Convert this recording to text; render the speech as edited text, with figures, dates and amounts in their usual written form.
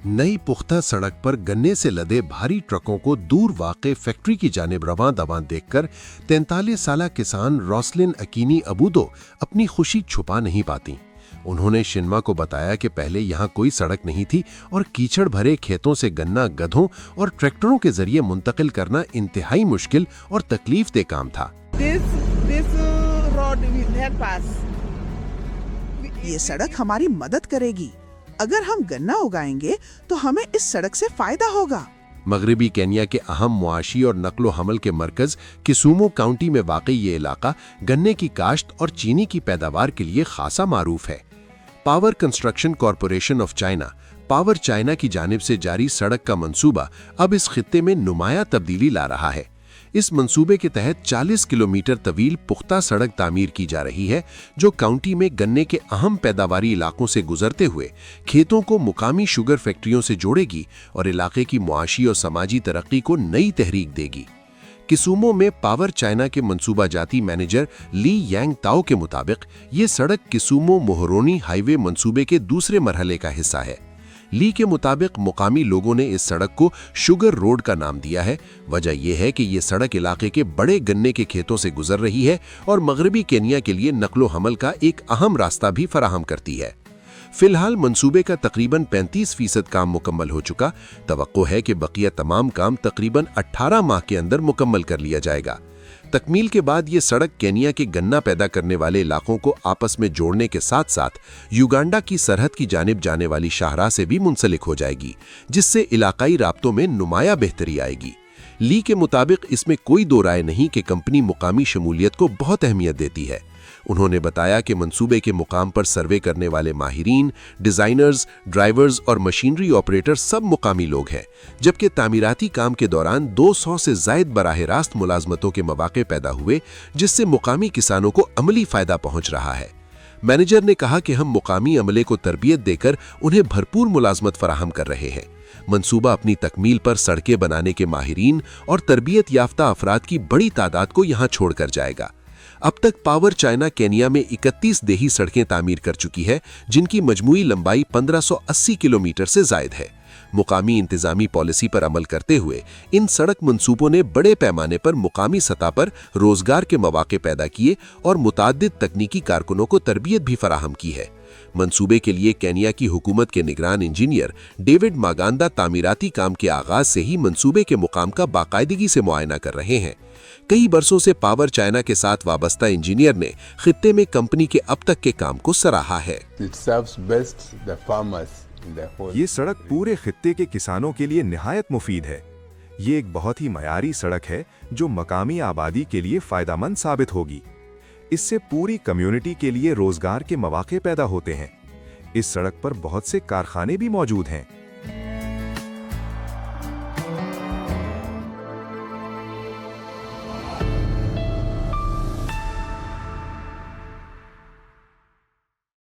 नई पुख्ता सड़क पर गन्ने से लदे भारी ट्रकों को दूर वाक़े फैक्ट्री की जानिब रवां दवां देखकर 43 साला किसान रोसलिन अकीनी अबूदो अपनी खुशी छुपा नहीं पाती। उन्होंने शिन्मा को बताया कि पहले यहाँ कोई सड़क नहीं थी और कीचड़ भरे खेतों से गन्ना गधों और ट्रैक्टरों के जरिए मुंतकिल करना इंतहाई मुश्किल और तकलीफदेह काम था। ये सड़क हमारी मदद करेगी। अगर हम गन्ना उगाएंगे तो हमें इस सड़क से फायदा होगा। मगरबी केन्या के अहम मुआशी और नकलो हमल के मरकज किसूमो काउंटी में वाक़ई ये इलाका गन्ने की काश्त और चीनी की पैदावार के लिए खासा मारूफ है। Power construction corporation of China power China की जानिब से जारी सड़क का मंसूबा अब इस खित्ते में नुमाया तब्दीली ला रहा है। इस मंसूबे के तहत 40 किलोमीटर तवील पुख्ता सड़क तामीर की जा रही है, जो काउंटी में गन्ने के अहम पैदावारी इलाकों से गुजरते हुए खेतों को मुकामी शुगर फैक्ट्रियों से जोड़ेगी और इलाके की मुआशी और समाजी तरक्की को नई तहरीक देगी। किसूमो में पावर चाइना के मंसूबा जाती मैनेजर ली यांग ताओ के मुताबिक ये सड़क किसूमो मोहरोनी हाईवे मंसूबे के दूसरे मरहले का हिस्सा है। ली के मुताबिक मुकामी लोगों ने इस सड़क को शुगर रोड का नाम दिया है। वजह यह है कि ये सड़क इलाके के बड़े गन्ने के खेतों से गुजर रही है और मगरबी केन्या के लिए नकलो हमल का एक अहम रास्ता भी फराहम करती है। फिलहाल मंसूबे का तकरीबन 35% काम मुकम्मल हो चुका। तवक्को है कि बकिया तमाम काम तकरीबन 18 माह के अंदर मुकम्मल कर लिया जाएगा। तकमील के बाद ये सड़क केन्या के गन्ना पैदा करने वाले इलाकों को आपस में जोड़ने के साथ साथ युगांडा की सरहद की जानिब जाने वाली शाहराह से भी मुंसलिक हो जाएगी, जिससे इलाकाई राब्तों में नुमाया बेहतरी आएगी। ली के मुताबिक इसमें कोई दो राय नहीं कि कंपनी मुकामी शमूलियत को बहुत अहमियत देती है। उन्होंने बताया कि मंसूबे के मुकाम पर सर्वे करने वाले माहिरीन, डिजाइनर्स, ड्राइवर्स और मशीनरी ऑपरेटर सब मुकामी लोग हैं, जबकि तामीराती काम के दौरान 200 से जायद बराह रास्त मुलाजमतों के मौके पैदा हुए, जिससे मुकामी किसानों को अमली फायदा पहुंच रहा है। मैनेजर ने कहा कि हम मुकामी अमले को तरबियत देकर उन्हें भरपूर मुलाजमत फराहम कर रहे हैं। मंसूबा अपनी तकमील पर सड़कें बनाने के माहिरीन और तरबियत याफ्ता अफराद की बड़ी तादाद को यहाँ छोड़कर जाएगा। अब तक पावर चाइना केन्या में 31 देही सड़कें तामीर कर चुकी है, जिनकी मजमूई लंबाई 1580 किलोमीटर से जायद है। मुकामी इंतजामी पॉलिसी पर अमल करते हुए इन सड़क मंसूबों ने बड़े पैमाने पर मुकामी सतह पर रोजगार के मौके पैदा किए और मुताद्दिद तकनीकी कारकुनों को तरबियत भी फराहम की है। मंसूबे के लिए केन्या की हुकूमत के निगरान इंजीनियर डेविड मागांदा तामीराती काम के आगाज से ही मंसूबे के मुकाम का बाकायदगी से मुआयना कर रहे हैं। कई बरसों से पावर चाइना के साथ वाबस्ता इंजीनियर ने खित्ते में कंपनी के अब तक के काम को सराहा है। ये सड़क पूरे खित्ते के किसानों के लिए निहायत मुफीद है। ये एक बहुत ही मयारी सड़क है जो मकामी आबादी के लिए फायदामंद साबित होगी। इससे पूरी कम्युनिटी के लिए रोजगार के मौके पैदा होते हैं। इस सड़क पर बहुत से कारखाने भी मौजूद हैं।